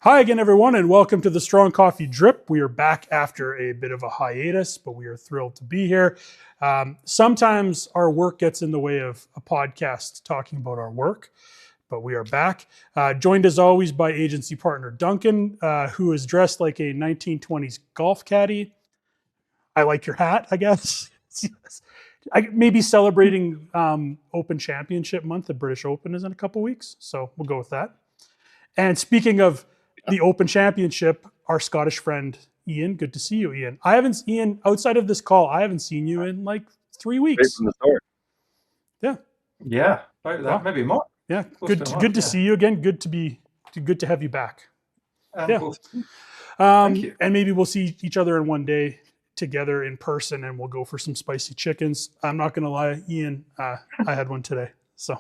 Hi again, everyone, and welcome to the Strong Coffee Drip. We are back after a bit of a hiatus, but we are thrilled to be here. Sometimes our work gets in the way of a podcast talking about our work, but we are back. Joined as always by agency partner Duncan, who is dressed like a 1920s golf caddy. I like your hat, I guess. Maybe celebrating Open Championship month. The British Open is in a couple weeks, so we'll go with that. And speaking of the Open Championship, our Scottish friend Ian, good to see you, Ian. Ian, outside of this call, I haven't seen you in like 3 Right weeks. from the start. Yeah, about that, maybe more. Yeah, good to see you again. Good to have you back. Thank you. And maybe we'll see each other in one day together in person, and we'll go for some spicy chickens. I'm not gonna lie, Ian, I had one today, so.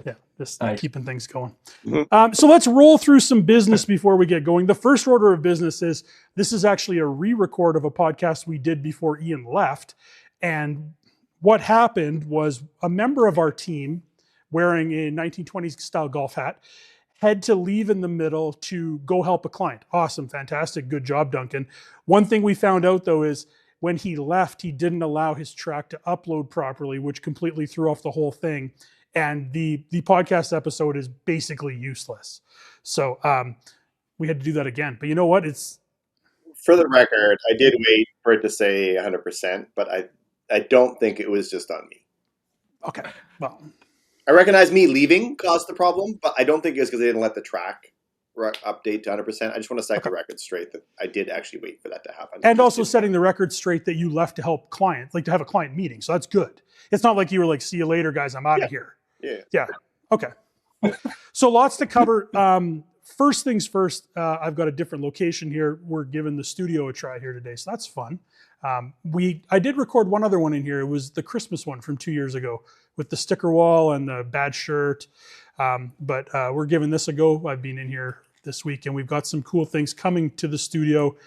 Yeah, just keeping things going. So let's roll through some business before we get going. The first order of business is this is actually a re-record of a podcast we did before Ian left. And what happened was a member of our team wearing a 1920s style golf hat had to leave in the middle to go help a client. Awesome, fantastic, good job, Duncan. One thing we found out though is when he left, he didn't allow his track to upload properly, which completely threw off the whole thing. And the podcast episode is basically useless. So we had to do that again. But you know what? It's for the record, I did wait for it to say 100%, but I don't think it was just on me. Okay. Well, I recognize me leaving caused the problem, but I don't think it was because they didn't let the track update to 100%. I just want to set the record straight that I did actually wait for that to happen. And also setting the record straight that you left to help clients, like to have a client meeting. So that's good. It's not like you were like, see you later, guys, I'm out of here. Yeah. Okay. So lots to cover. First things first, I've got a different location here. We're giving the studio a try here today, so that's fun. I did record one other one in here. It was the Christmas one from 2 years ago with the sticker wall and the bad shirt. But we're giving this a go. I've been in here this week, and we've got some cool things coming to the studio.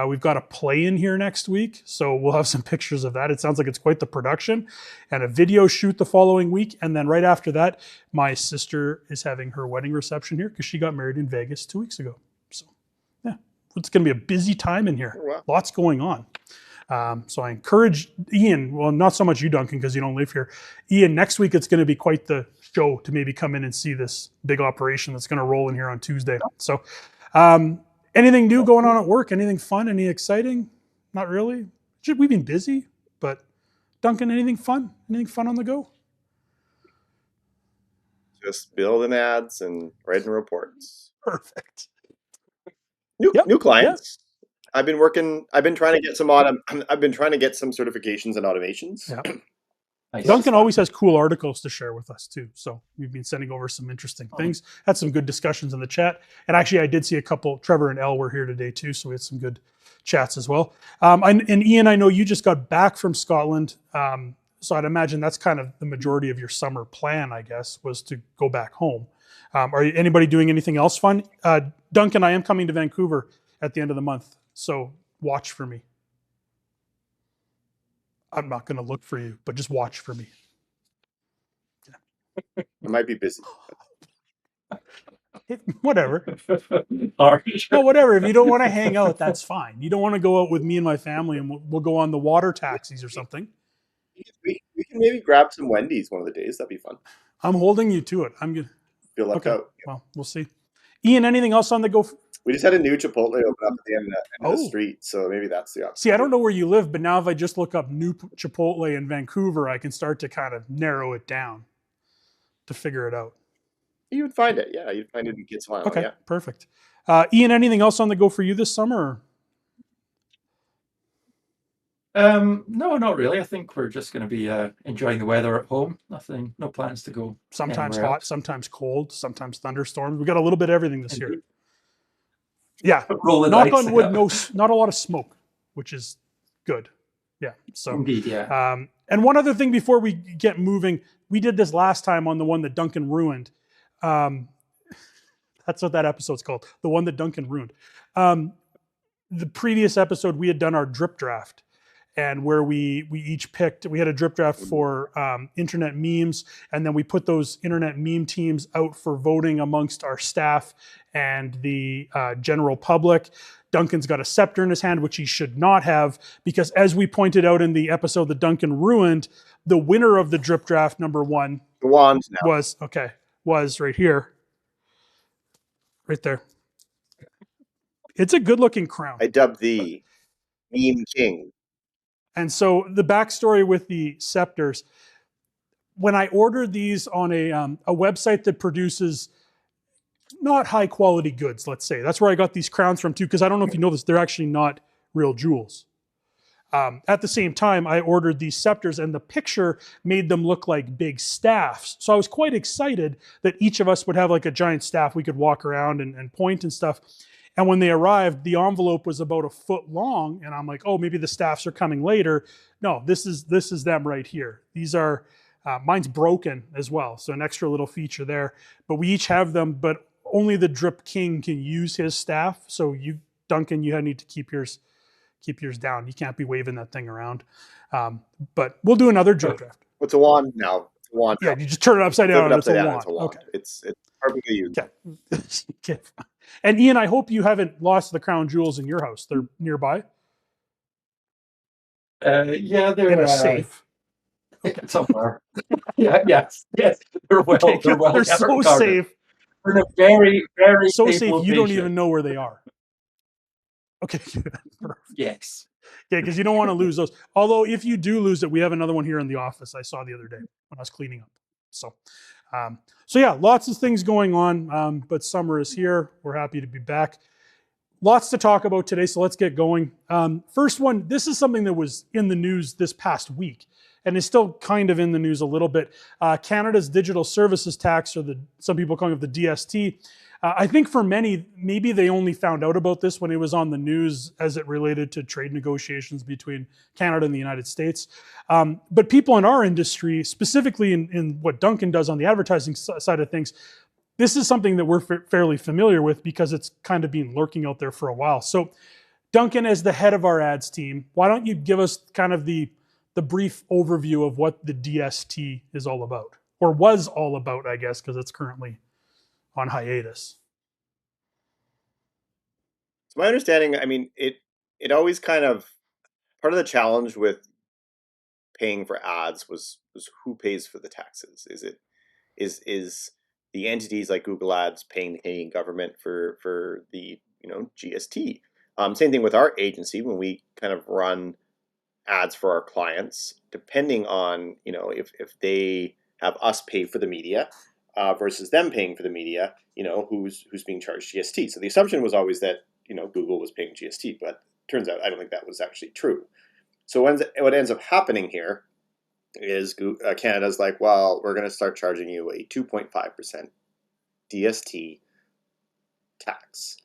We've got a play in here next week, so we'll have some pictures of that. It sounds like it's quite the production, and a video shoot the following week. And then right after that, my sister is having her wedding reception here because she got married in Vegas 2 weeks ago. So yeah, it's going to be a busy time in here. Wow. Lots going on. So I encourage Ian, well, not so much you, Duncan, because you don't live here. Ian, next week it's going to be quite the show to maybe come in and see this big operation that's going to roll in here on Tuesday. So anything new going on at work? Anything fun? Any exciting? Not really. We've been busy, but Duncan, anything fun? Anything fun on the go? Just building ads and writing reports. Perfect. New clients. Yep. I've been trying to get some certifications and automations. Yeah. Duncan always has cool articles to share with us too. So we've been sending over some interesting things. Had some good discussions in the chat. And actually I did see a couple, Trevor and Elle were here today too. So we had some good chats as well. And Ian, I know you just got back from Scotland. So I'd imagine that's kind of the majority of your summer plan, I guess, was to go back home. Anybody doing anything else fun? Duncan, I am coming to Vancouver at the end of the month. So watch for me. I'm not going to look for you, but just watch for me. I might be busy. Whatever. No, whatever. If you don't want to hang out, that's fine. You don't want to go out with me and my family and we'll go on the water taxis or something. We can maybe grab some Wendy's one of the days. That'd be fun. I'm holding you to it. I'm good. Feel left out. Well, we'll see. Ian, anything else on the go? We just had a new Chipotle open up at the end of the street, so maybe that's the option. See, I don't know where you live, but now if I just look up new Chipotle in Vancouver, I can start to kind of narrow it down to figure it out. You would find it, yeah. You'd find it in Kids File. Okay, yeah. Perfect. Ian, anything else on the go for you this summer? No, not really. I think we're just going to be enjoying the weather at home. No plans to go. Sometimes hot, sometimes cold, sometimes thunderstorms. We got a little bit of everything this year. Yeah, knock on wood, not a lot of smoke, which is good. Yeah, so indeed, yeah. And one other thing before we get moving, we did this last time on the one that Duncan ruined. That's what that episode's called, the one that Duncan ruined. The previous episode, we had done our drip draft. and where we each picked, we had a drip draft for internet memes, and then we put those internet meme teams out for voting amongst our staff and the general public. Duncan's got a scepter in his hand, which he should not have, because as we pointed out in the episode that Duncan ruined, the winner of the drip draft number 1 The wand now. was right here. Right there. It's a good looking crown. I dubbed the meme king. And so the backstory with the scepters, when I ordered these on a website that produces not high quality goods, let's say, that's where I got these crowns from too, because I don't know if you know this, they're actually not real jewels. At the same time, I ordered these scepters, and the picture made them look like big staffs. So I was quite excited that each of us would have like a giant staff we could walk around and point and stuff. And when they arrived, the envelope was about a foot long, and I'm like, oh, maybe the staffs are coming later. No, this is them right here. These are, mine's broken as well, so an extra little feature there. But we each have them, but only the Drip King can use his staff. So you, Duncan, you need to keep yours down. You can't be waving that thing around. But we'll do another drip draft. What's a wand now? It's a wand. Yeah, you just turn it upside down, and it's a wand. Okay. It's perfectly used. Okay. And Ian, I hope you haven't lost the crown jewels in your house. They're nearby. Yeah, they're in a safe. Somewhere. Yes. They're well. Okay, they're so safe. They're in a very, very so safe safe. location. You don't even know where they are. Okay. Yes. Yeah, because you don't want to lose those. Although, if you do lose it, we have another one here in the office I saw the other day when I was cleaning up. So yeah, lots of things going on, but summer is here. We're happy to be back. Lots to talk about today, so let's get going. First one, this is something that was in the news this past week, and is still kind of in the news a little bit. Canada's digital services tax, or some people calling it the DST. I think for many, maybe they only found out about this when it was on the news as it related to trade negotiations between Canada and the United States. But people in our industry, specifically in what Duncan does on the advertising side of things, this is something that we're fairly familiar with because it's kind of been lurking out there for a while. So Duncan, as the head of our ads team, why don't you give us kind of the brief overview of what the DST is all about, or was all about, I guess, because it's currently on hiatus. So my understanding, I mean, it always kind of, part of the challenge with paying for ads was who pays for the taxes? Is the entities like Google Ads paying the Canadian government for the GST? Same thing with our agency when we kind of run ads for our clients, depending on if they have us pay for the media versus them paying for the media, who's being charged GST. So the assumption was always that Google was paying GST, but turns out I don't think that was actually true. So what ends up happening here is Canada's like, well, we're going to start charging you a 2.5% DST tax.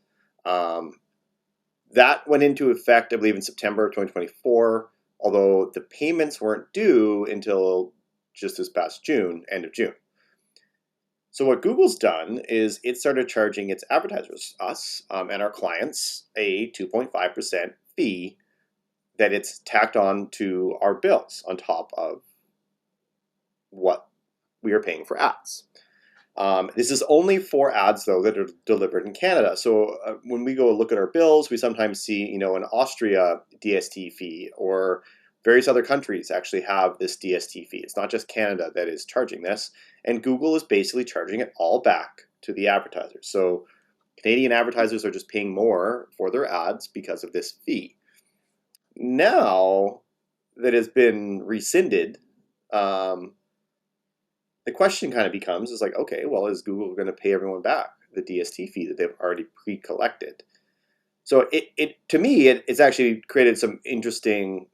That went into effect, I believe, in September of 2024, although the payments weren't due until just this past June, end of June. So what Google's done is it started charging its advertisers, us, and our clients, a 2.5% fee that it's tacked on to our bills on top of what we are paying for ads. This is only for ads, though, that are delivered in Canada. So when we go look at our bills, we sometimes see, an Austria DST fee, or various other countries actually have this DST fee. It's not just Canada that is charging this. And Google is basically charging it all back to the advertisers. So Canadian advertisers are just paying more for their ads because of this fee. Now that it's been rescinded, the question kind of becomes, is like, okay, well, is Google going to pay everyone back the DST fee that they've already pre-collected? So to me, it's actually created some interesting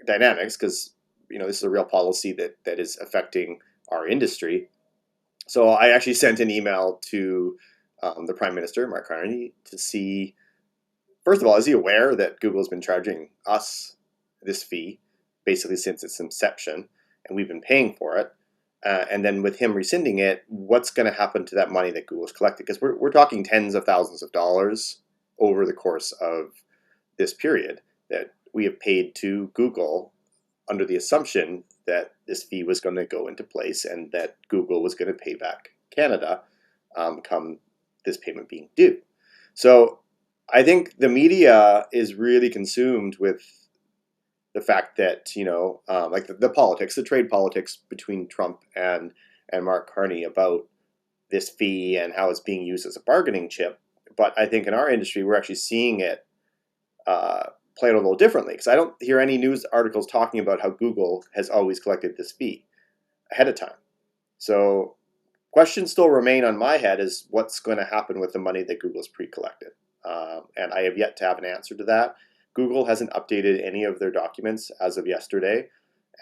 dynamics because, this is a real policy that is affecting our industry. So I actually sent an email to the Prime Minister, Mark Carney, to see, first of all, is he aware that Google's been charging us this fee basically since its inception, and we've been paying for it? And then with him rescinding it, what's going to happen to that money that Google's collected? Because we're talking tens of thousands of dollars over the course of this period that we have paid to Google under the assumption that this fee was going to go into place and that Google was going to pay back Canada come this payment being due. So I think the media is really consumed with the fact that, like the politics, the trade politics between Trump and Mark Carney about this fee and how it's being used as a bargaining chip. But I think in our industry, we're actually seeing it play out a little differently, because I don't hear any news articles talking about how Google has always collected this fee ahead of time. So questions still remain on my head is what's going to happen with the money that Google's pre-collected. And I have yet to have an answer to that. Google hasn't updated any of their documents as of yesterday,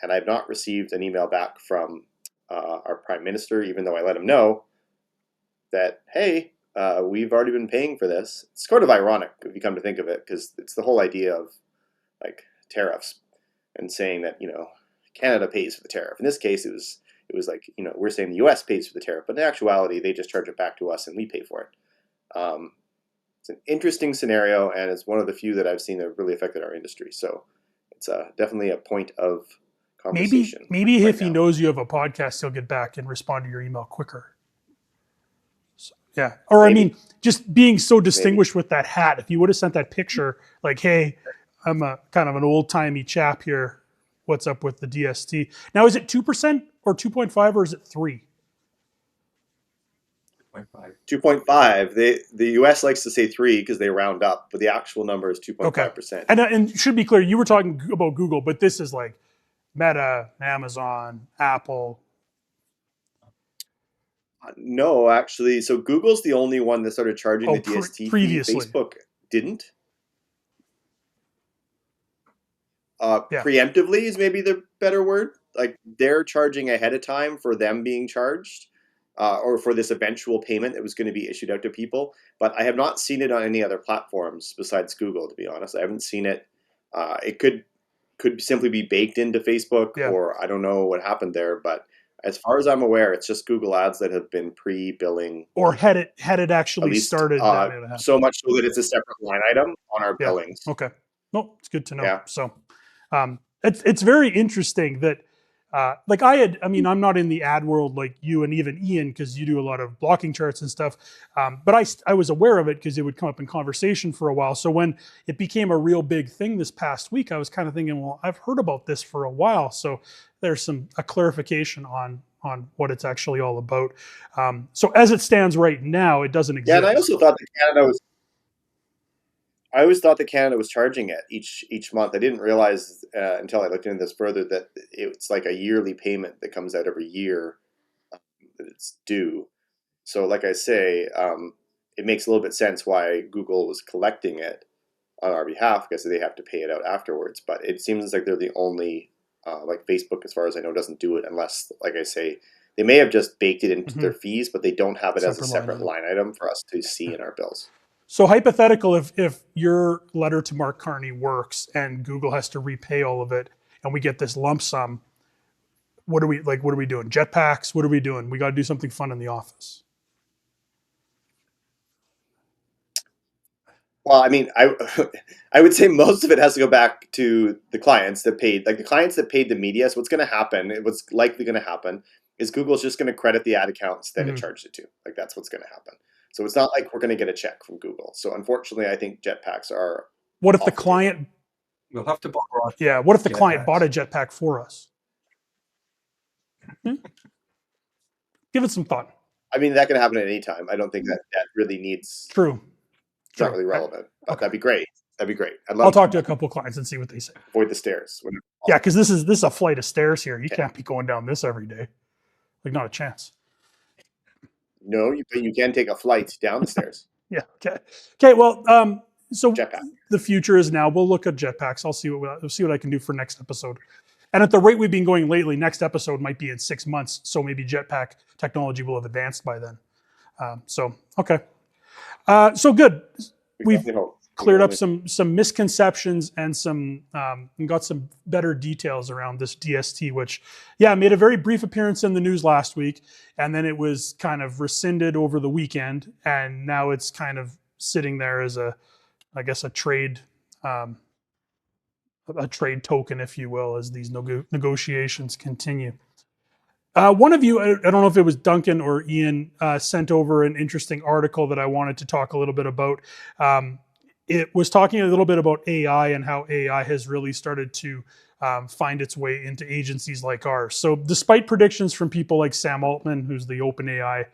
and I've not received an email back from our Prime Minister, even though I let him know that, hey, we've already been paying for this. It's sort of ironic if you come to think of it, because it's the whole idea of like tariffs and saying that, Canada pays for the tariff. In this case, it was like, we're saying the US pays for the tariff, but in actuality, they just charge it back to us and we pay for it. It's an interesting scenario, and it's one of the few that I've seen that really affected our industry. So it's definitely a point of conversation. Maybe right if now he knows you have a podcast, he'll get back and respond to your email quicker. So, yeah. Or maybe. I mean, just being so distinguished with that hat. If you would have sent that picture, like, hey, I'm a kind of an old-timey chap here. What's up with the DST? Now, is it 2% or 2.5 or is it 3? 2.5. The US likes to say 3 because they round up, but the actual number is 2.5%. Okay. And should be clear, you were talking about Google, but this is like Meta, Amazon, Apple. No, actually. So Google's the only one that started charging the DST previously. fee. Facebook didn't. Preemptively is maybe the better word. Like they're charging ahead of time for them being charged. Or for this eventual payment that was going to be issued out to people. But I have not seen it on any other platforms besides Google, to be honest. I haven't seen it. It could simply be baked into Facebook, or I don't know what happened there. But as far as I'm aware, it's just Google Ads that have been pre-billing. Or had it actually started. So much so that it's a separate line item on our billings. Okay. No, it's good to know. Yeah. So it's very interesting that I'm not in the ad world like you and even Ian, because you do a lot of blocking charts and stuff. But I was aware of it because it would come up in conversation for a while. So when it became a real big thing this past week, I was kind of thinking, well, I've heard about this for a while. So there's a clarification on what it's actually all about. So as it stands right now, it doesn't exist. Yeah, and I also thought that Canada was. I always thought that Canada was charging it each month. I didn't realize until I looked into this further that it's like a yearly payment that comes out every year that it's due. So like I say, it makes a little bit sense why Google was collecting it on our behalf, because they have to pay it out afterwards. But it seems like they're the only, like Facebook, as far as I know, doesn't do it unless, like I say, they may have just baked it into their fees, but they don't have it as a separate line item for us to see in our bills. So hypothetical, if your letter to Mark Carney works and Google has to repay all of it, and we get this lump sum, what are we doing? Jetpacks? What are we doing? We got to do something fun in the office. Well, I mean, I would say most of it has to go back to the clients that paid, like the clients that paid the media. So what's going to happen? What's likely going to happen is Google's just going to credit the ad accounts that it charged it to. Like that's what's going to happen. So it's not like we're going to get a check from Google. So unfortunately, I think jetpacks are. What if the client? We'll have to borrow. Yeah. What if the client bought a jetpack for us? Give it some thought. I mean, that can happen at any time. I don't think that really needs. True. It's not really relevant. But that'd be great. That'd be great. I'll talk to a couple of clients and see what they say. Avoid the stairs. Yeah, because this is a flight of stairs here. You can't be going down this every day. Like, not a chance. No, you can take a flight down the stairs. Yeah. Okay. Well, so jetpack. The future is now. We'll look at jetpacks. I'll see what I can do for next episode. And at the rate we've been going lately, next episode might be in 6 months. So maybe jetpack technology will have advanced by then. Okay. So good. We've cleared up some misconceptions and got some better details around this DST, which, made a very brief appearance in the news last week, and then it was kind of rescinded over the weekend, and now it's kind of sitting there as a trade a trade token, if you will, as these negotiations continue. One of you, I don't know if it was Duncan or Ian, sent over an interesting article that I wanted to talk a little bit about. It was talking a little bit about AI and how AI has really started to find its way into agencies like ours. So, despite predictions from people like Sam Altman, who's the OpenAI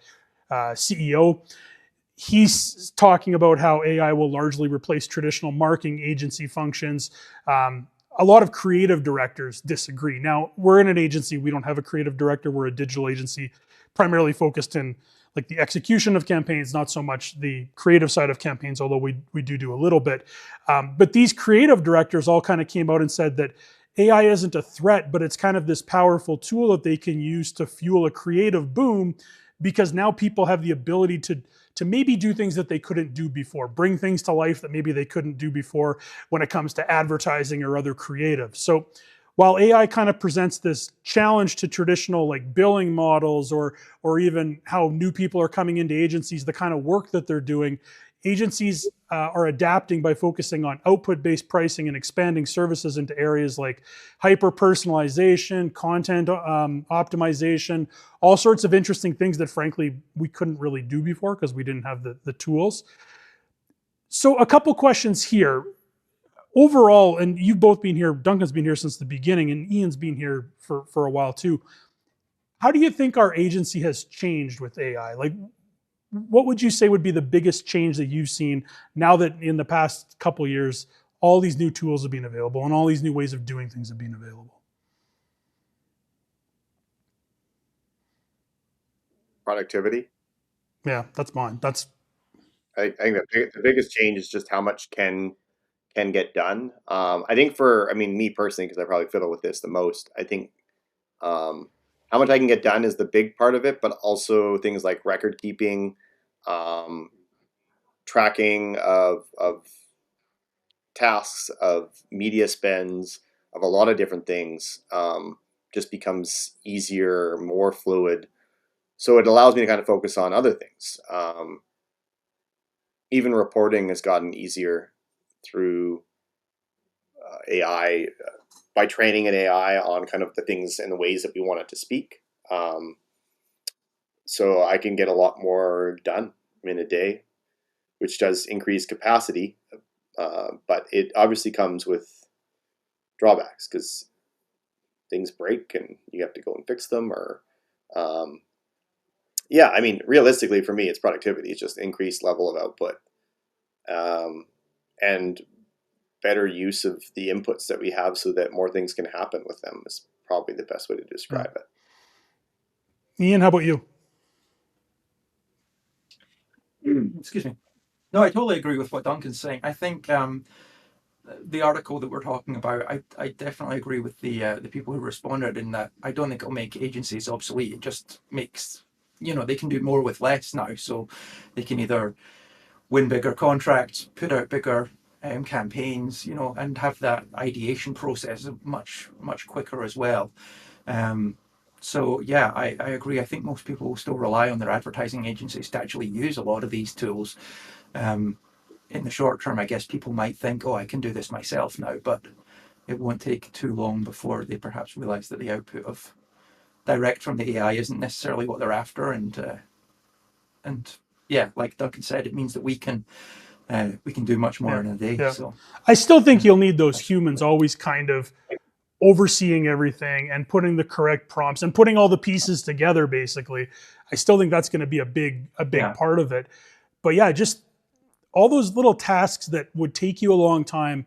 CEO, he's talking about how AI will largely replace traditional marketing agency functions. A lot of creative directors disagree. Now, we're in an agency, we don't have a creative director, we're a digital agency primarily focused in like the execution of campaigns, not so much the creative side of campaigns, although we do a little bit. But these creative directors all kind of came out and said that AI isn't a threat, but it's kind of this powerful tool that they can use to fuel a creative boom, because now people have the ability to maybe do things that they couldn't do before, bring things to life that maybe they couldn't do before when it comes to advertising or other creative. So while AI kind of presents this challenge to traditional like billing models or even how new people are coming into agencies, the kind of work that they're doing, agencies are adapting by focusing on output-based pricing and expanding services into areas like hyper-personalization, content optimization, all sorts of interesting things that frankly we couldn't really do before because we didn't have the tools. So a couple questions here. Overall, and you've both been here, Duncan's been here since the beginning and Ian's been here for a while too. How do you think our agency has changed with AI? Like, what would you say would be the biggest change that you've seen now that in the past couple of years, all these new tools have been available and all these new ways of doing things have been available? Productivity. Yeah, that's mine. I think the biggest change is just how much can get done. I think me personally, because I probably fiddle with this the most, I think how much I can get done is the big part of it, but also things like record keeping, tracking of tasks, of media spends, of a lot of different things, just becomes easier, more fluid. So it allows me to kind of focus on other things. Even reporting has gotten easier through AI, by training an AI on kind of the things and the ways that we want it to speak. So I can get a lot more done in a day, which does increase capacity, but it obviously comes with drawbacks because things break and you have to go and fix them. Or realistically for me, it's productivity. It's just increased level of output, and better use of the inputs that we have so that more things can happen with them is probably the best way to describe it. Ian, how about you? Excuse me. No, I totally agree with what Duncan's saying. I think the article that we're talking about, I definitely agree with the people who responded in that I don't think it'll make agencies obsolete. It just makes, they can do more with less now. So they can either win bigger contracts, put out bigger campaigns, and have that ideation process much, much quicker as well. So yeah, I agree. I think most people will still rely on their advertising agencies to actually use a lot of these tools. In the short term, I guess people might think, oh, I can do this myself now, but it won't take too long before they perhaps realize that the output of direct from the AI isn't necessarily what they're after. And yeah, like Duncan said, it means that we can do much more in a day. Yeah. So I still think you'll need those humans always kind of overseeing everything and putting the correct prompts and putting all the pieces together, basically. I still think that's going to be a big part of it. But yeah, just all those little tasks that would take you a long time,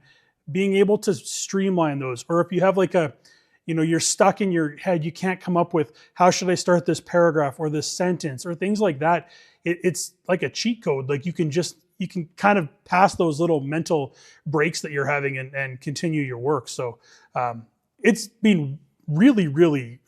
being able to streamline those. Or if you have like you're stuck in your head, you can't come up with how should I start this paragraph or this sentence or things like that. It's like a cheat code. Like you can kind of pass those little mental breaks that you're having and continue your work. So it's been really, really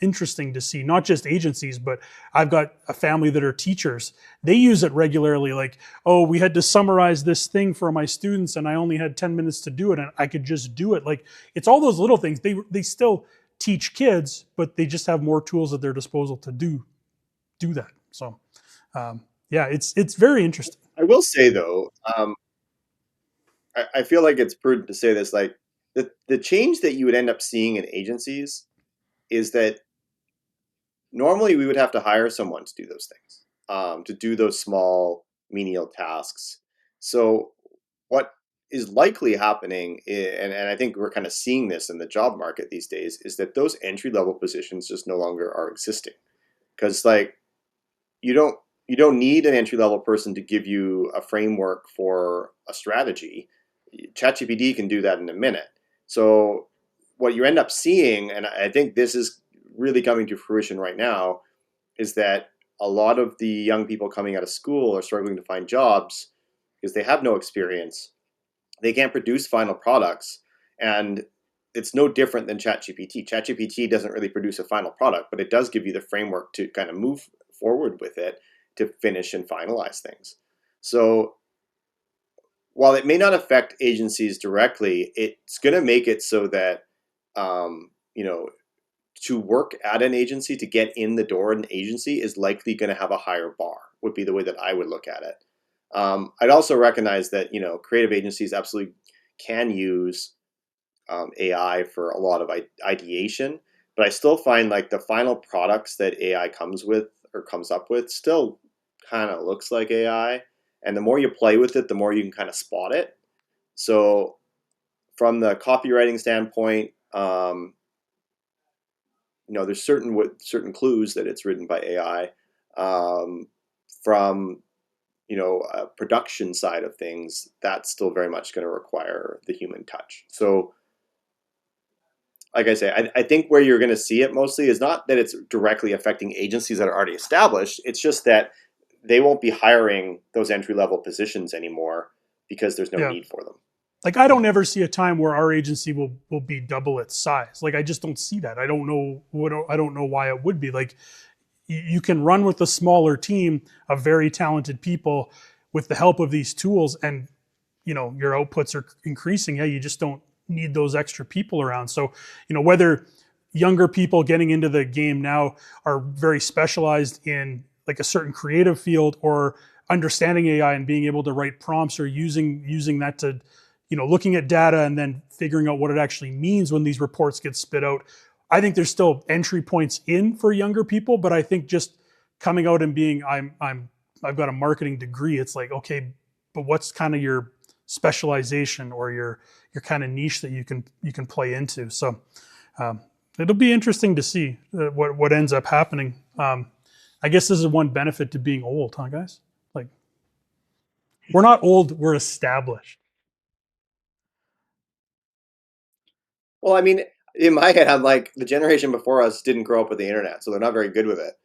interesting to see, not just agencies, but I've got a family that are teachers. They use it regularly. Like, oh, we had to summarize this thing for my students and I only had 10 minutes to do it and I could just do it. Like, it's all those little things. They still teach kids, but they just have more tools at their disposal to do that. So yeah, it's very interesting. I will say though, I feel like it's prudent to say this. Like, the change that you would end up seeing in agencies is that normally we would have to hire someone to do those things, to do those small menial tasks. So what is likely happening, and I think we're kind of seeing this in the job market these days, is that those entry level positions just no longer are existing. Because like you don't you don't need an entry level person to give you a framework for a strategy. ChatGPT can do that in a minute. So what you end up seeing, and I think this is really coming to fruition right now, is that a lot of the young people coming out of school are struggling to find jobs because they have no experience. They can't produce final products, and it's no different than ChatGPT. ChatGPT doesn't really produce a final product, but it does give you the framework to kind of move forward with it to finish and finalize things. So while it may not affect agencies directly, it's going to make it so that you know, to work at an agency, to get in the door at an agency, is likely going to have a higher bar. Would be the way that I would look at it. I'd also recognize that creative agencies absolutely can use AI for a lot of ideation, but I still find like the final products that AI comes with or comes up with still kind of looks like AI. And the more you play with it, the more you can kind of spot it. So from the copywriting standpoint, there's certain clues that it's written by AI. From a production side of things, that's still very much going to require the human touch. So, like I say, I think where you're going to see it mostly is not that it's directly affecting agencies that are already established. It's just that they won't be hiring those entry level positions anymore because there's no need for them. Like I don't ever see a time where our agency will be double its size. Like I just don't see that. I don't know why it would be. Like you can run with a smaller team of very talented people with the help of these tools, and your outputs are increasing. Yeah, you just don't need those extra people around. So whether younger people getting into the game now are very specialized in like a certain creative field, or understanding AI and being able to write prompts, or using that to looking at data and then figuring out what it actually means when these reports get spit out. I think there's still entry points in for younger people, but I think just coming out and being I've got a marketing degree, it's like, okay, but what's kind of your specialization or your kind of niche that you can play into? So it'll be interesting to see what ends up happening. I guess this is one benefit to being old, huh, guys? Like we're not old, we're established. Well, I mean, in my head, I'm like, the generation before us didn't grow up with the internet, so they're not very good with it.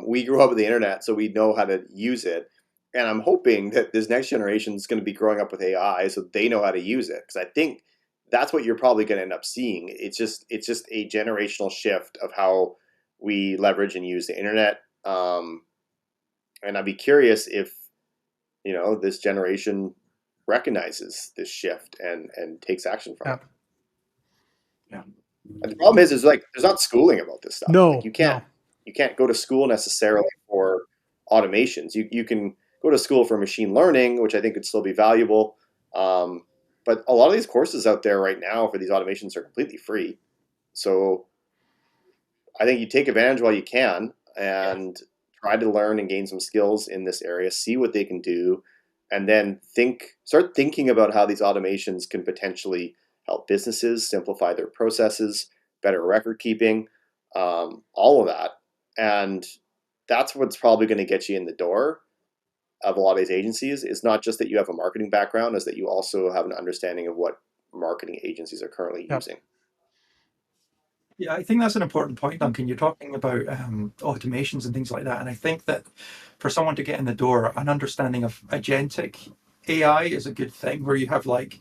We grew up with the internet, so we know how to use it. And I'm hoping that this next generation is going to be growing up with AI, so they know how to use it. Because I think that's what you're probably going to end up seeing. It's just a generational shift of how we leverage and use the internet. And I'd be curious if this generation recognizes this shift and takes action from it. Yeah. And the problem is like there's not schooling about this stuff. No, like you can't go to school necessarily for automations. You can go to school for machine learning, which I think could still be valuable. But a lot of these courses out there right now for these automations are completely free. So I think you take advantage while you can and try to learn and gain some skills in this area, see what they can do, and then start thinking about how these automations can potentially help businesses simplify their processes, better record keeping, all of that. And that's what's probably going to get you in the door of a lot of these agencies. It's not just that you have a marketing background, is that you also have an understanding of what marketing agencies are currently using. Yeah, I think that's an important point, Duncan. You're talking about automations and things like that. And I think that for someone to get in the door, an understanding of agentic AI is a good thing, where you have like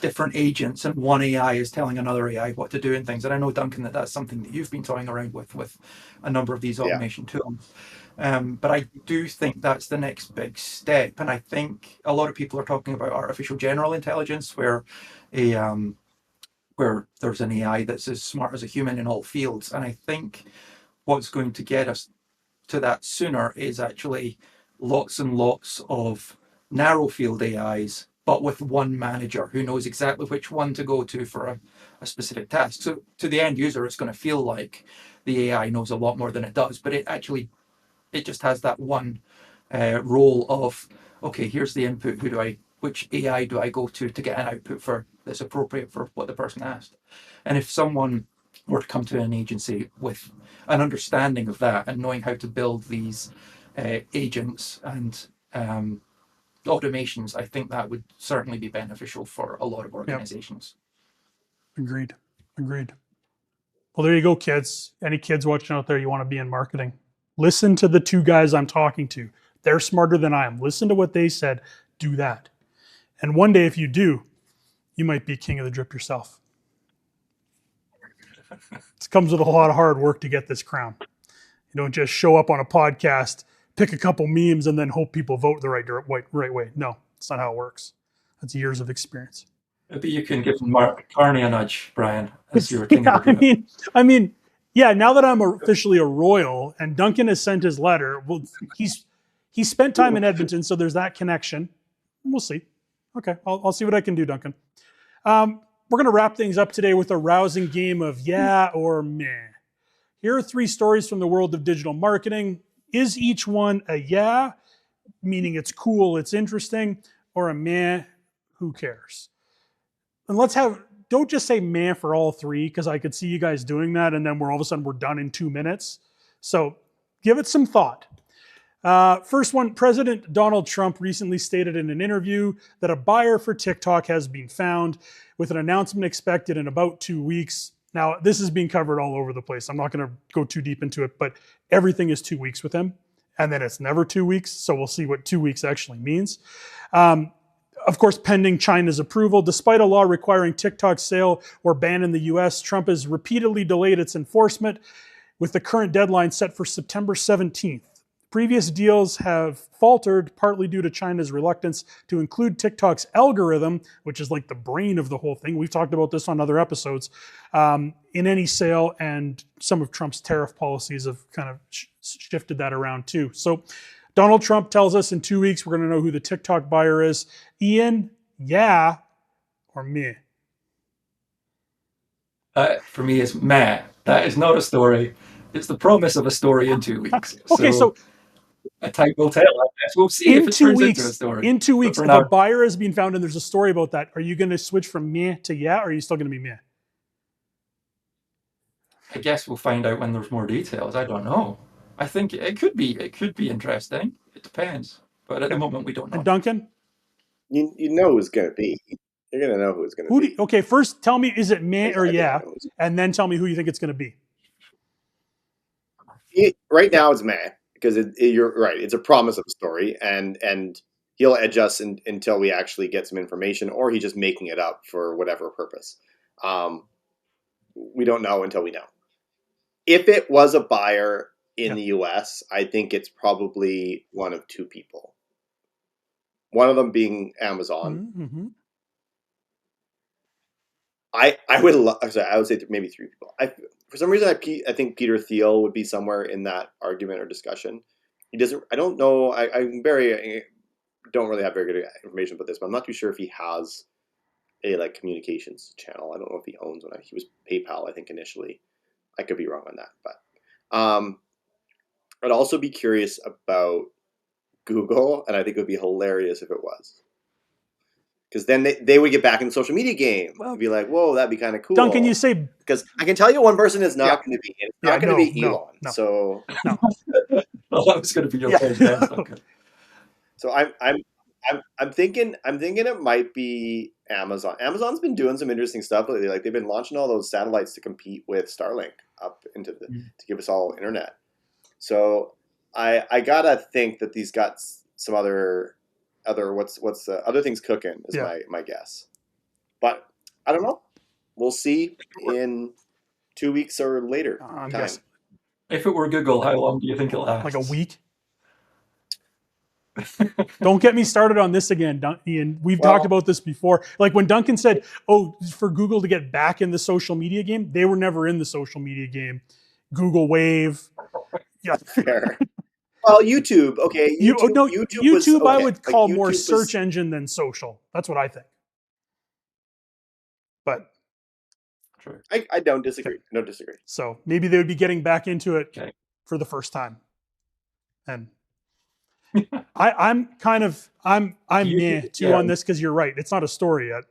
different agents and one AI is telling another AI what to do and things. And I know, Duncan, that's something that you've been toying around with a number of these automation tools. But I do think that's the next big step. And I think a lot of people are talking about artificial general intelligence, where there's an AI that's as smart as a human in all fields. And I think what's going to get us to that sooner is actually lots and lots of narrow field AIs but with one manager who knows exactly which one to go to for a specific task. So to the end user, it's going to feel like the AI knows a lot more than it does, but it just has that one role of, okay, here's the input. Which AI do I go to get an output for that's appropriate for what the person asked? And if someone were to come to an agency with an understanding of that and knowing how to build these agents and automations, I think that would certainly be beneficial for a lot of organizations. Agreed. Well, there you go, kids. Any kids watching out there, you want to be in marketing. Listen to the two guys I'm talking to. They're smarter than I am. Listen to what they said. Do that. And one day, if you do, you might be king of the drip yourself. It comes with a lot of hard work to get this crown. You don't just show up on a podcast, pick a couple memes, and then hope people vote the right way. No, that's not how it works. That's years of experience. Maybe you can give Mark Carney a nudge, Brian, as you're king of the drip. I mean, yeah, now that I'm officially a royal and Duncan has sent his letter, well, he's spent time in Edmonton, so there's that connection. We'll see. Okay, I'll see what I can do, Duncan. We're going to wrap things up today with a rousing game of yeah or meh. Here are 3 stories from the world of digital marketing. Is each one a yeah, meaning it's cool, it's interesting, or a meh, who cares? And don't just say meh for all 3, because I could see you guys doing that, and then all of a sudden we're done in 2 minutes. So give it some thought. First one, President Donald Trump recently stated in an interview that a buyer for TikTok has been found, with an announcement expected in about 2 weeks. Now, this is being covered all over the place. I'm not going to go too deep into it, but everything is 2 weeks with him. And then it's never 2 weeks. So we'll see what 2 weeks actually means. Of course, pending China's approval, despite a law requiring TikTok's sale or ban in the US, Trump has repeatedly delayed its enforcement, with the current deadline set for September 17th. Previous deals have faltered, partly due to China's reluctance to include TikTok's algorithm, which is like the brain of the whole thing. We've talked about this on other episodes, in any sale, and some of Trump's tariff policies have kind of shifted that around too. So Donald Trump tells us in 2 weeks we're going to know who the TikTok buyer is. Ian, yeah or meh? For me, it's meh. That is not a story. It's the promise of a story in 2 weeks. Okay, so time will tell. I guess we'll see if it turns into a story. In 2 weeks, if a buyer has been found and there's a story about that, are you going to switch from meh to yeah, or are you still going to be meh? I guess we'll find out when there's more details. I don't know. I think it could be interesting. It depends. But at the moment, we don't know. And Duncan? You know who it's going to be. You're going to know who it's going to be. Okay, first tell me, is it meh or yeah? And then tell me who you think it's going to be. Right now it's meh, because you're right. It's a promise of a story, and he'll adjust until we actually get some information, or he's just making it up for whatever purpose. We don't know until we know. If it was a buyer in the US, I think it's probably one of 2 people. One of them being Amazon. Mm-hmm. I would say maybe 3 people. For some reason, I think Peter Thiel would be somewhere in that argument or discussion. He doesn't. I don't know. I don't really have very good information about this, but I'm not too sure if he has a communications channel. I don't know if he owns one. He was PayPal, I think, initially. I could be wrong on that, but I'd also be curious about Google, and I think it would be hilarious if it was. Because then they would get back in the social media game. Well, be like, whoa, that'd be kind of cool. Duncan, you say... Because I can tell you one person is not going to be. It's not going to be Elon. No. So... No. Well, that was going to be your first guess. Okay. So I'm thinking it might be Amazon. Amazon's been doing some interesting stuff lately. Like, they've been launching all those satellites to compete with Starlink up into to give us all internet. So I gotta think that these got some other other things cooking is my guess. But I don't know. We'll see in 2 weeks or later. If it were Google, how long do you think it'll last? Like a week? Don't get me started on this again, Ian. We've talked about this before. Like when Duncan said, for Google to get back in the social media game, they were never in the social media game. Google Wave. Yeah. Fair. Well, YouTube, okay. YouTube was YouTube I okay. would Like call more YouTube search was engine than social. That's what I think. But True. I don't disagree. Okay. I don't disagree. so maybe they would be getting back into it Okay. for the first time. And I'm kind of I'm meh too on this because you're right. It's not a story yet.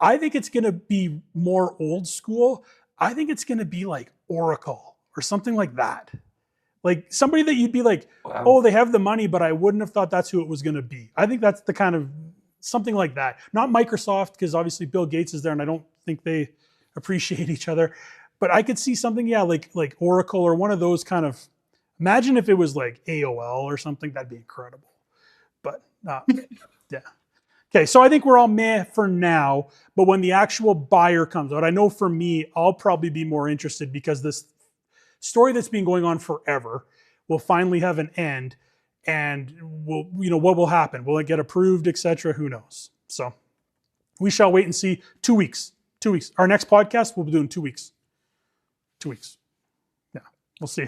I think it's going to be more old school. I think it's going to be like Oracle or something like that. Like somebody that you'd be like, Wow. oh, they have the money, but I wouldn't have thought that's who it was going to be. I think that's the kind of something like that. Not Microsoft, because obviously Bill Gates is there, and I don't think they appreciate each other. But I could see something, yeah, like Oracle or one of those kind of. Imagine if it was like AOL or something. That'd be incredible. But yeah. Okay, so I think we're all meh for now. But when the actual buyer comes out, I know for me, I'll probably be more interested because this story that's been going on forever will finally have an end, and will what will happen? Will it get approved, etc.? Who knows? So we shall wait and see. 2 weeks. 2 weeks. Our next podcast we'll be doing 2 weeks. 2 weeks. Yeah, we'll see.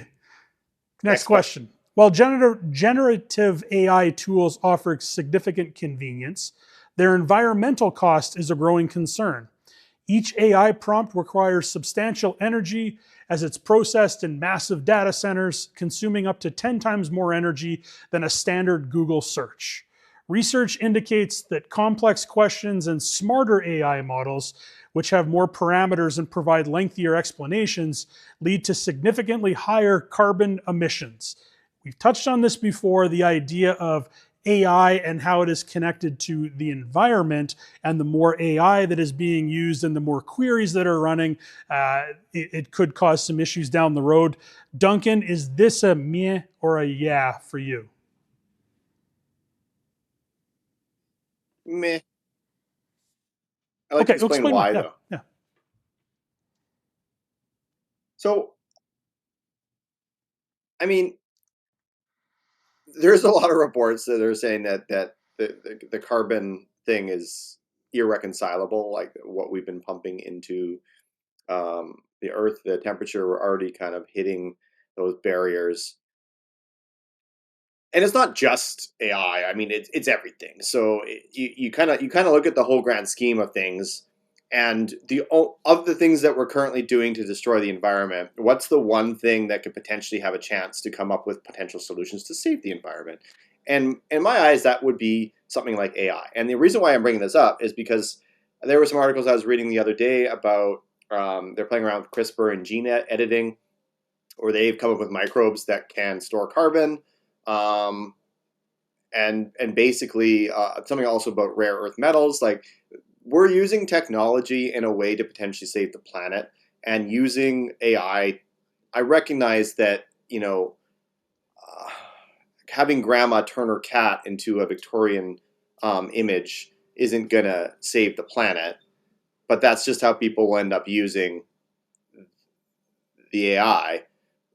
Next question. While generative AI tools offer significant convenience, their environmental cost is a growing concern. Each AI prompt requires substantial energy as it's processed in massive data centers, consuming up to 10 times more energy than a standard Google search. Research indicates that complex questions and smarter AI models, which have more parameters and provide lengthier explanations, lead to significantly higher carbon emissions. We've touched on this before, the idea of AI and how it is connected to the environment, and the more AI that is being used and the more queries that are running, it could cause some issues down the road. Duncan, is this a meh or a yeah for you? Meh. I like to explain why, though. Yeah. So, I mean, there's a lot of reports that are saying that the carbon thing is irreconcilable, like what we've been pumping into the Earth, the temperature, we're already kind of hitting those barriers. And it's not just AI. I mean, it's everything. So you kind of look at the whole grand scheme of things, and of the things that we're currently doing to destroy the environment, what's the one thing that could potentially have a chance to come up with potential solutions to save the environment? And in my eyes, that would be something like AI. And the reason why I'm bringing this up is because there were some articles I was reading the other day about they're playing around with CRISPR and gene editing, or they've come up with microbes that can store carbon. And basically something also about rare earth metals. Like, we're using technology in a way to potentially save the planet, and using AI. I recognize that having grandma turn her cat into a Victorian image isn't gonna save the planet, but that's just how people will end up using the AI.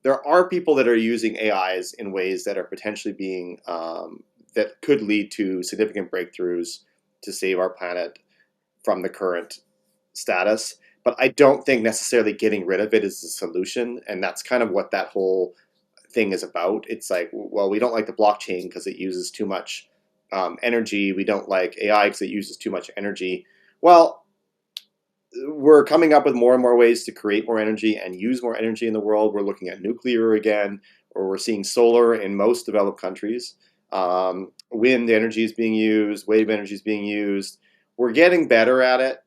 There are people that are using AIs in ways that are potentially being that could lead to significant breakthroughs to save our planet from the current status. But I don't think necessarily getting rid of it is the solution, and that's kind of what that whole thing is about. It's like, well, we don't like the blockchain because it uses too much energy. We don't like AI because it uses too much energy. Well, we're coming up with more and more ways to create more energy and use more energy in the world. We're looking at nuclear again, or we're seeing solar in most developed countries. Wind energy is being used, wave energy is being used. We're getting better at it.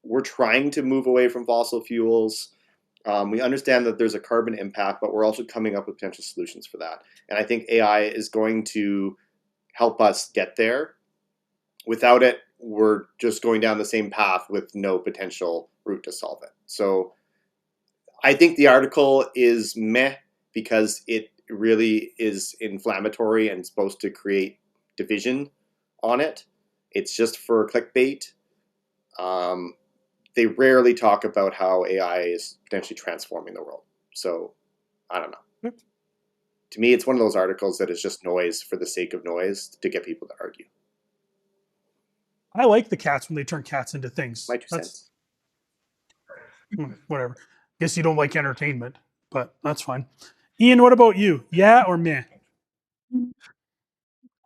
We're trying to move away from fossil fuels. We understand that there's a carbon impact, but we're also coming up with potential solutions for that. And I think AI is going to help us get there. Without it, we're just going down the same path with no potential route to solve it. So I think the article is meh because it really is inflammatory and supposed to create division on it. It's just for clickbait. They rarely talk about how AI is potentially transforming the world. So I don't know. Yep. To me, it's one of those articles that is just noise for the sake of noise to get people to argue. I like the cats when they turn cats into things. My 2 cents. Whatever. Guess you don't like entertainment, but that's fine. Ian, what about you? Yeah or meh?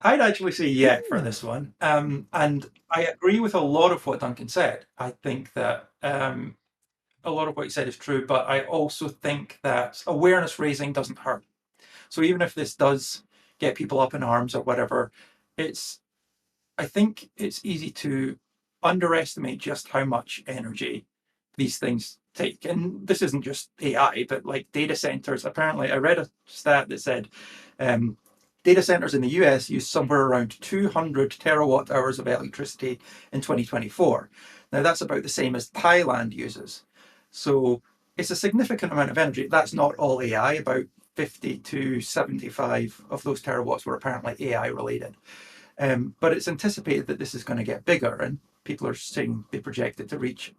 I'd actually say yeah for this one. And I agree with a lot of what Duncan said. I think that a lot of what he said is true, but I also think that awareness raising doesn't hurt. So even if this does get people up in arms or whatever, it's I think it's easy to underestimate just how much energy these things take. And this isn't just AI, but like data centers. Apparently, I read a stat that said um, data centers in the US use somewhere around 200 terawatt hours of electricity in 2024. Now, that's about the same as Thailand uses. So it's a significant amount of energy. That's not all AI. About 50 to 75 of those terawatts were apparently AI related. But it's anticipated that this is going to get bigger, and people are saying they project it to reach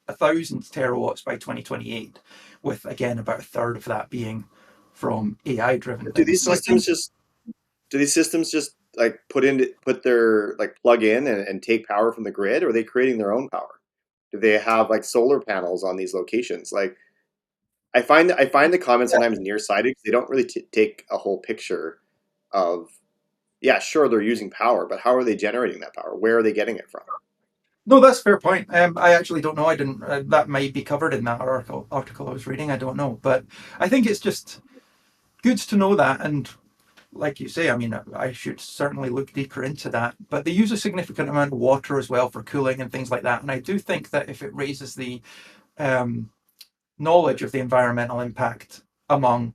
1,000 terawatts by 2028, with again about a third of that being from AI driven Do things. these So I systems think just like put their like plug in and take power from the grid, or are they creating their own power? Do they have like solar panels on these locations? Like I find the comments sometimes nearsighted because they don't really take a whole picture of, yeah, sure, they're using power, but how are they generating that power? Where are they getting it from? no, that's a fair point. I actually don't know. I didn't. That might be covered in that article I was reading. I don't know, but I think it's just good to know that. And like you say, I mean, I should certainly look deeper into that. But they use a significant amount of water as well for cooling and things like that. And I do think that if it raises the um, knowledge of the environmental impact among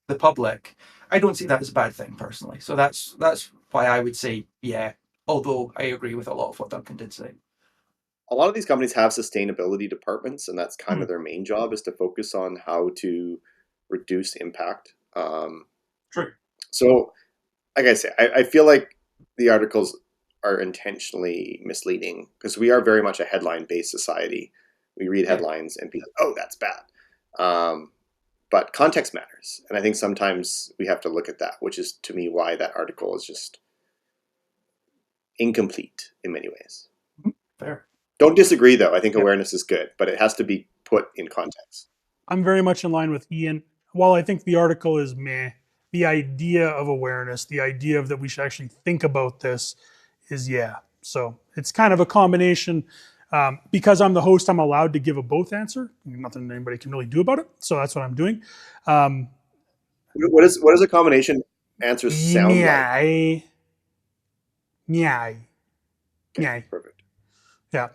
the public, I don't see that as a bad thing personally. So that's why I would say yeah. Although I agree with a lot of what Duncan did say. A lot of these companies have sustainability departments, and that's kind Hmm. of their main job is to focus on how to reduce impact. True. So, like I say, I feel like the articles are intentionally misleading because we are very much a headline-based society. We read Yeah. headlines and be like, "Oh, that's bad," but context matters, and I think sometimes we have to look at that, which is to me why that article is just incomplete in many ways. Fair. Don't disagree, though. I think Yep. awareness is good, but it has to be put in context. I'm very much in line with Ian. While I think the article is meh, the idea of awareness, the idea of that we should actually think about this is yeah. So it's kind of a combination. Because I'm the host, I'm allowed to give a both answer. Nothing anybody can really do about it. So that's what I'm doing. Um, What does a combination answer sound like? yeah, yeah, Okay, yeah. perfect. Yeah.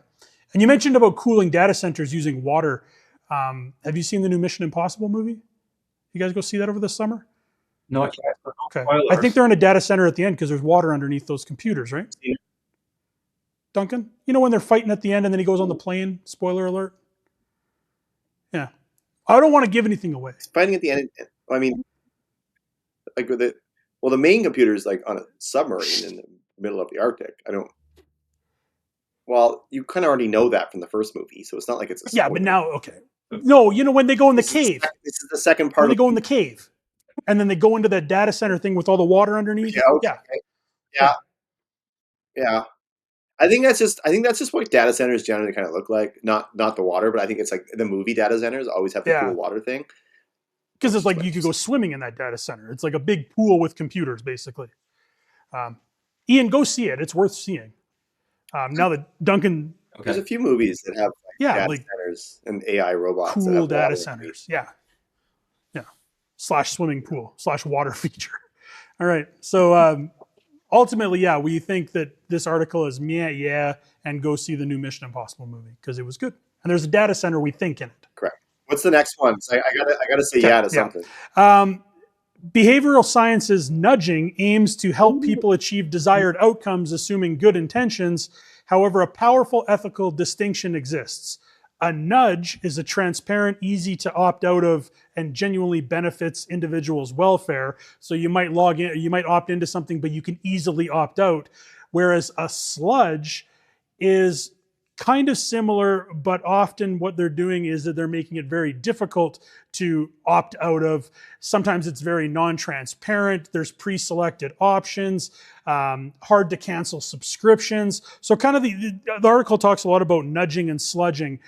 And you mentioned about cooling data centers using water. Have you seen the new Mission Impossible movie? You guys go see that over the summer? Not yet. No Okay. I think spoilers. they're in a data center at the end because there's water underneath those computers, right? Duncan? You know when they're fighting at the end and then he goes on the plane? Spoiler alert. Yeah. I don't want to give anything away. It's fighting at the end. I mean, like with it. Well, the main computer is like on a submarine in the middle of the Arctic. I don't. Well, you kind of already know that from the first movie, so it's not like it's a spoiler. Yeah, but now, okay. No, you know when they go in the cave. This is the second When part they of go in the cave. And then they go into that data center thing with all the water underneath. Yeah, okay. Yeah. Yeah, yeah. I think that's just what data centers generally kind of look like. Not the water, but I think it's like the movie data centers always have the Yeah. cool water thing. Because That's it's just like what you I could go swimming in that data center. It's like a big pool with computers, basically. Ian, go see it. It's worth seeing. Now that Duncan, There's a Okay. few movies that have like yeah, data like centers and AI robots that cool have data water underneath. centers. Yeah. Yeah. Slash swimming pool, slash water feature. All right. So ultimately, yeah, we think that this article is meh, yeah, and go see the new Mission Impossible movie because it was good. And there's a data center we think in it. Correct. What's the next one? So I gotta say Okay. yeah to Yeah. something. Behavioral sciences nudging aims to help people achieve desired outcomes, assuming good intentions. However, a powerful ethical distinction exists. A nudge is a transparent, easy to opt out of, and genuinely benefits individuals' welfare. So you might log in, you might opt into something, but you can easily opt out. Whereas a sludge is kind of similar, but often what they're doing is that they're making it very difficult to opt out of. Sometimes it's very non-transparent. There's pre-selected options, hard to cancel subscriptions. So kind of the article talks a lot about nudging and sludging.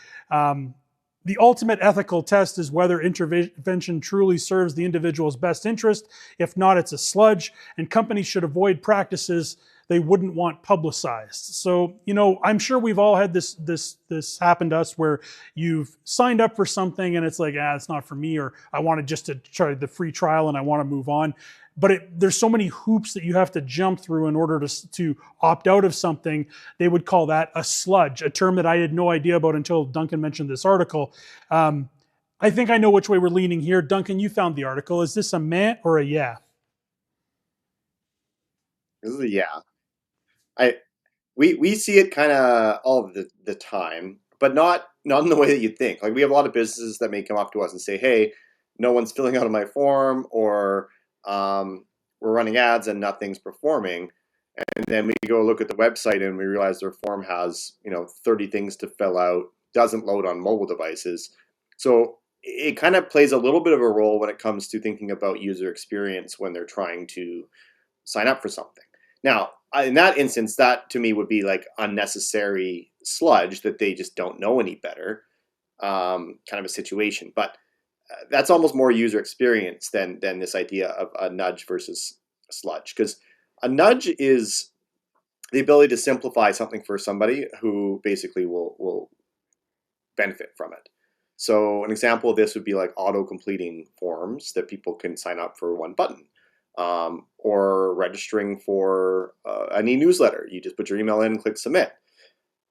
The ultimate ethical test is whether intervention truly serves the individual's best interest. If not, it's a sludge, and companies should avoid practices they wouldn't want publicized. So, I'm sure we've all had this happen to us where you've signed up for something and it's like, it's not for me, or I wanted just to try the free trial and I want to move on. But there's so many hoops that you have to jump through in order to opt out of something. They would call that a sludge, a term that I had no idea about until Duncan mentioned this article. I think I know which way we're leaning here. Duncan, you found the article. Is this a meh or a yeah? This is a yeah. We see it kind of all the time, but not in the way that you'd think. Like, we have a lot of businesses that may come up to us and say, "Hey, no one's filling out my form," or "We're running ads and nothing's performing." And then we go look at the website and we realize their form has 30 things to fill out, doesn't load on mobile devices. So it kind of plays a little bit of a role when it comes to thinking about user experience when they're trying to sign up for something. Now, in that instance, that to me would be like unnecessary sludge that they just don't know any better, kind of a situation. But that's almost more user experience than this idea of a nudge versus a sludge, because a nudge is the ability to simplify something for somebody who basically will benefit from it. So an example of this would be like auto-completing forms that people can sign up for one button, or registering for an e-newsletter. You just put your email in and click submit.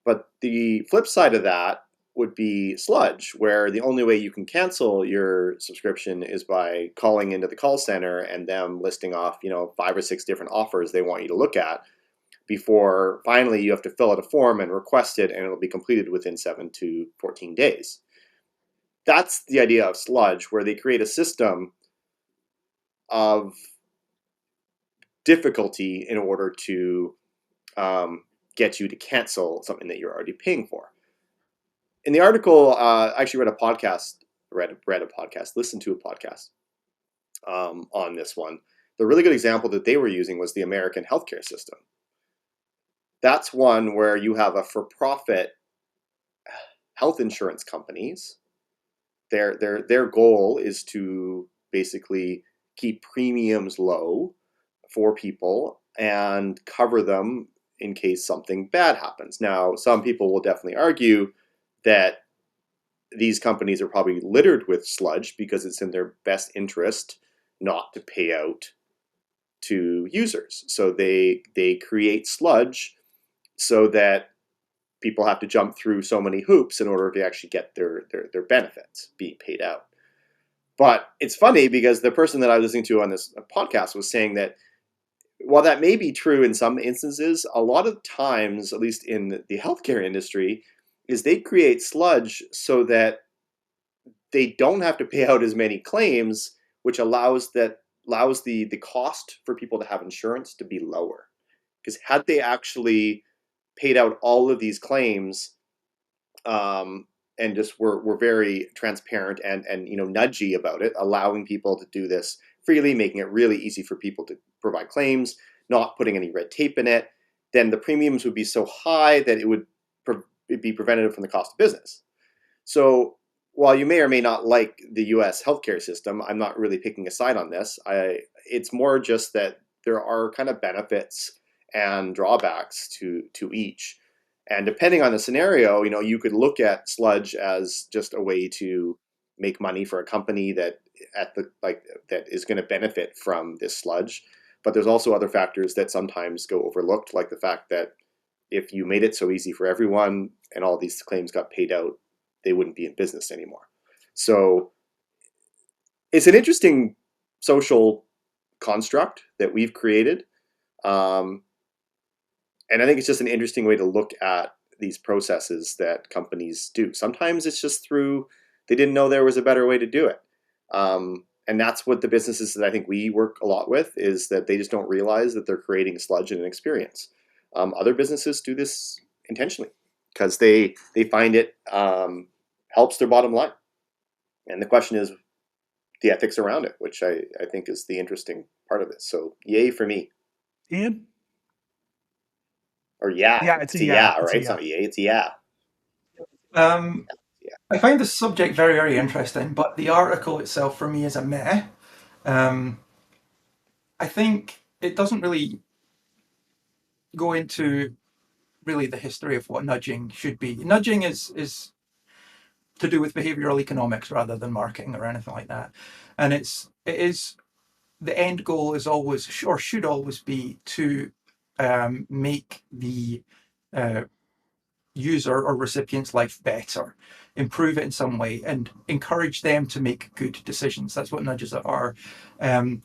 But the flip side of that would be sludge, where the only way you can cancel your subscription is by calling into the call center and them listing off 5 or 6 different offers they want you to look at before finally you have to fill out a form and request it, and it'll be completed within 7 to 14 days. That's the idea of sludge, where they create a system of difficulty in order to get you to cancel something that you're already paying for. In the article, I actually listened to a podcast on this one. The really good example that they were using was the American healthcare system. That's one where you have a for-profit health insurance companies. Their goal is to basically keep premiums low for people and cover them in case something bad happens. Now, some people will definitely argue that these companies are probably littered with sludge because it's in their best interest not to pay out to users. So they create sludge so that people have to jump through so many hoops in order to actually get their benefits being paid out. But it's funny because the person that I was listening to on this podcast was saying that while that may be true in some instances, a lot of times, at least in the healthcare industry, is they create sludge so that they don't have to pay out as many claims, which allows the cost for people to have insurance to be lower. Because had they actually paid out all of these claims, and just were very transparent and nudgy about it, allowing people to do this freely, making it really easy for people to provide claims, not putting any red tape in it, then the premiums would be so high that it would be preventative from the cost of business. So while you may or may not like the U.S. healthcare system, I'm not really picking a side on this. It's more just that there are kind of benefits and drawbacks to each. And depending on the scenario, you could look at sludge as just a way to make money for a company that is going to benefit from this sludge. But there's also other factors that sometimes go overlooked, like the fact that if you made it so easy for everyone and all these claims got paid out, they wouldn't be in business anymore. So it's an interesting social construct that we've created. And I think it's just an interesting way to look at these processes that companies do. Sometimes it's just through they didn't know there was a better way to do it. And that's what the businesses that I think we work a lot with is that they just don't realize that they're creating sludge in an experience. Other businesses do this intentionally because they find it helps their bottom line. And the question is the ethics around it, which I think is the interesting part of this. So yay for me. Ian? Or yeah. Yeah, it's a yeah. Right? It's not a yay, it's a yeah. I find this subject very, very interesting, but the article itself for me is a meh. Um, I think it doesn't really go into really the history of what nudging should be. Nudging is to do with behavioral economics rather than marketing or anything like that, and it is the end goal is always or should always be to make the uh, user or recipient's life better, improve it in some way, and encourage them to make good decisions. That's what nudges are. Um,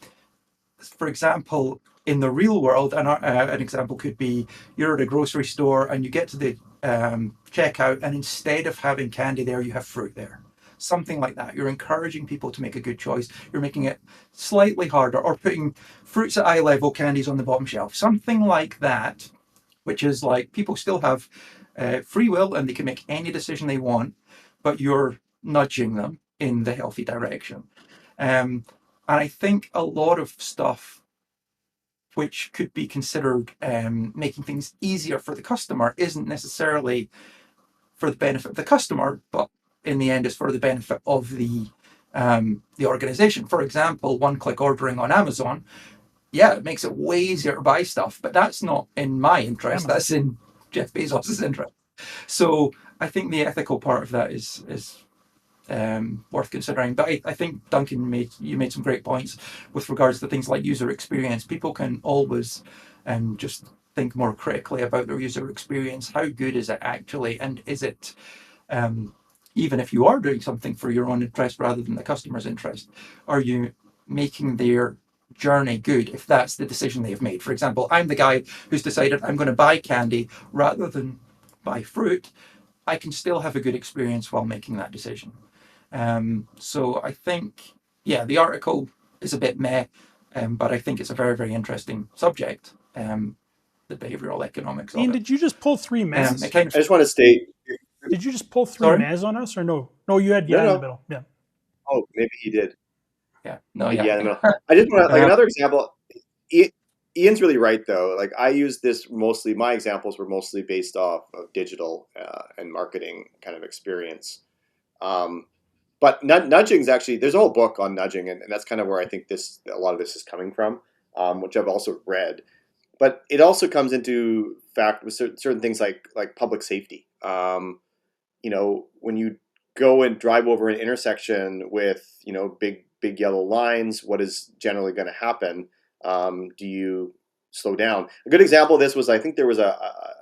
for example, in the real world, an example could be you're at a grocery store and you get to the checkout, and instead of having candy there, you have fruit there. Something like that. You're encouraging people to make a good choice. You're making it slightly harder, or putting fruits at eye level, candies on the bottom shelf. Something like that, which is like people still have free will and they can make any decision they want, but you're nudging them in the healthy direction. And I think a lot of stuff which could be considered making things easier for the customer isn't necessarily for the benefit of the customer, but in the end is for the benefit of the organization. For example, one-click ordering on Amazon, yeah, it makes it way easier to buy stuff, but that's not in my interest. Amazon. That's in Jeff Bezos's interest. So I think the ethical part of that is worth considering. But I think Duncan made some great points with regards to things like user experience. People can always just think more critically about their user experience. How good is it actually, and is it even if you are doing something for your own interest rather than the customer's interest, are you making their journey good if that's the decision they've made? For example, I'm the guy who's decided I'm going to buy candy rather than buy fruit. I can still have a good experience while making that decision. So I think, yeah, the article is a bit meh, but I think it's a very, very interesting subject, the behavioral economics Ian, of it. did you just pull three mehs? It kind I of, just want to state. Did you just pull three Sorry? mehs on us, or no? No, you had No, in the no. middle. Yeah. Oh, maybe he did. yeah, no, Yeah, yeah. in the middle. I just want to, like, Um, another example. Ian's really right, though. Like, I use this mostly. My examples were mostly based off of digital and marketing kind of experience. Um, but nudging is actually, there's a whole book on nudging, and that's kind of where I think a lot of this is coming from, which I've also read. But it also comes into fact with certain things like public safety. When you go and drive over an intersection with big yellow lines, what is generally going to happen? Do you slow down? A good example of this was, I think there was a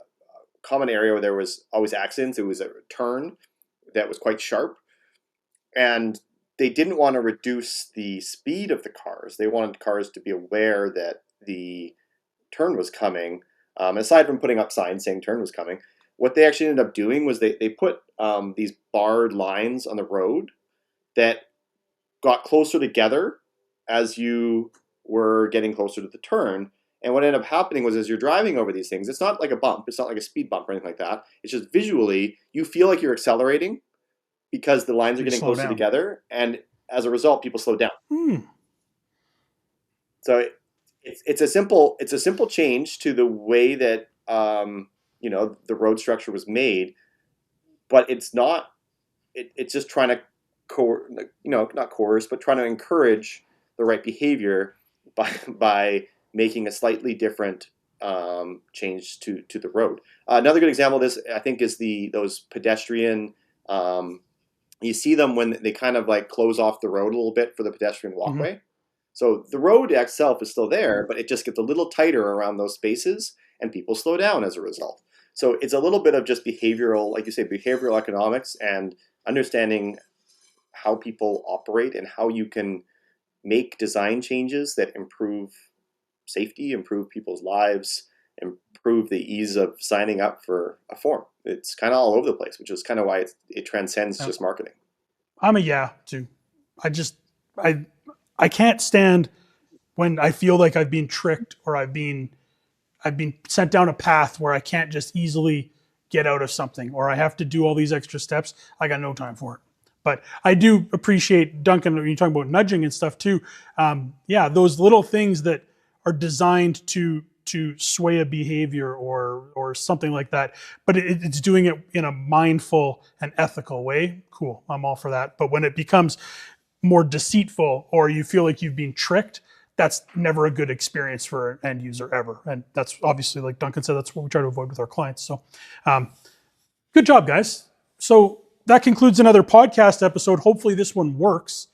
common area where there was always accidents. It was a turn that was quite sharp, and they didn't want to reduce the speed of the cars. They wanted cars to be aware that the turn was coming. Aside from putting up signs saying turn was coming, what they actually ended up doing was they put these barred lines on the road that got closer together as you were getting closer to the turn. And what ended up happening was, as you're driving over these things, it's not like a bump, it's not like a speed bump or anything like that. It's just visually, you feel like you're accelerating because the lines are You getting slow closer down. together, and as a result, people slow down. Hmm. So it's a simple change to the way that the road structure was made, but it's not. It's just trying to not coerce, but trying to encourage the right behavior by making a slightly different change to the road. Another good example of this, I think, is those pedestrian. You see them when they kind of like close off the road a little bit for the pedestrian walkway. Mm-hmm. So the road itself is still there, but it just gets a little tighter around those spaces, and people slow down as a result. So it's a little bit of just behavioral, like you say, behavioral economics, and understanding how people operate and how you can make design changes that improve safety, improve people's lives, improve the ease of signing up for a form. It's kind of all over the place, which is kind of why it transcends just marketing. I'm a yeah too. I can't stand when I feel like I've been tricked, or I've been sent down a path where I can't just easily get out of something, or I have to do all these extra steps. I got no time for it. But I do appreciate, Duncan, when you talk about nudging and stuff too. Yeah, those little things that are designed to to sway a behavior or something like that, but it's doing it in a mindful and ethical way, cool, I'm all for that. But when it becomes more deceitful or you feel like you've been tricked, that's never a good experience for an end user ever. And that's obviously, like Duncan said, that's what we try to avoid with our clients. So good job, guys. So that concludes another podcast episode. Hopefully this one works.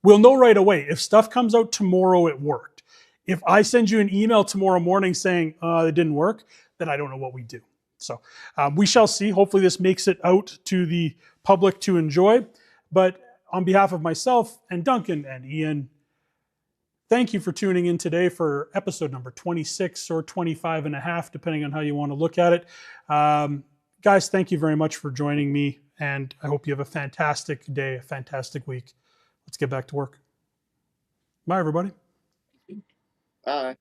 We'll know right away. If stuff comes out tomorrow, it worked. If I send you an email tomorrow morning saying it didn't work, then I don't know what we do. So we shall see. Hopefully this makes it out to the public to enjoy. But on behalf of myself and Duncan and Ian, thank you for tuning in today for episode number 26 or 25 and a half, depending on how you want to look at it. Guys, thank you very much for joining me, and I hope you have a fantastic day, a fantastic week. Let's get back to work. Bye, everybody. Bye.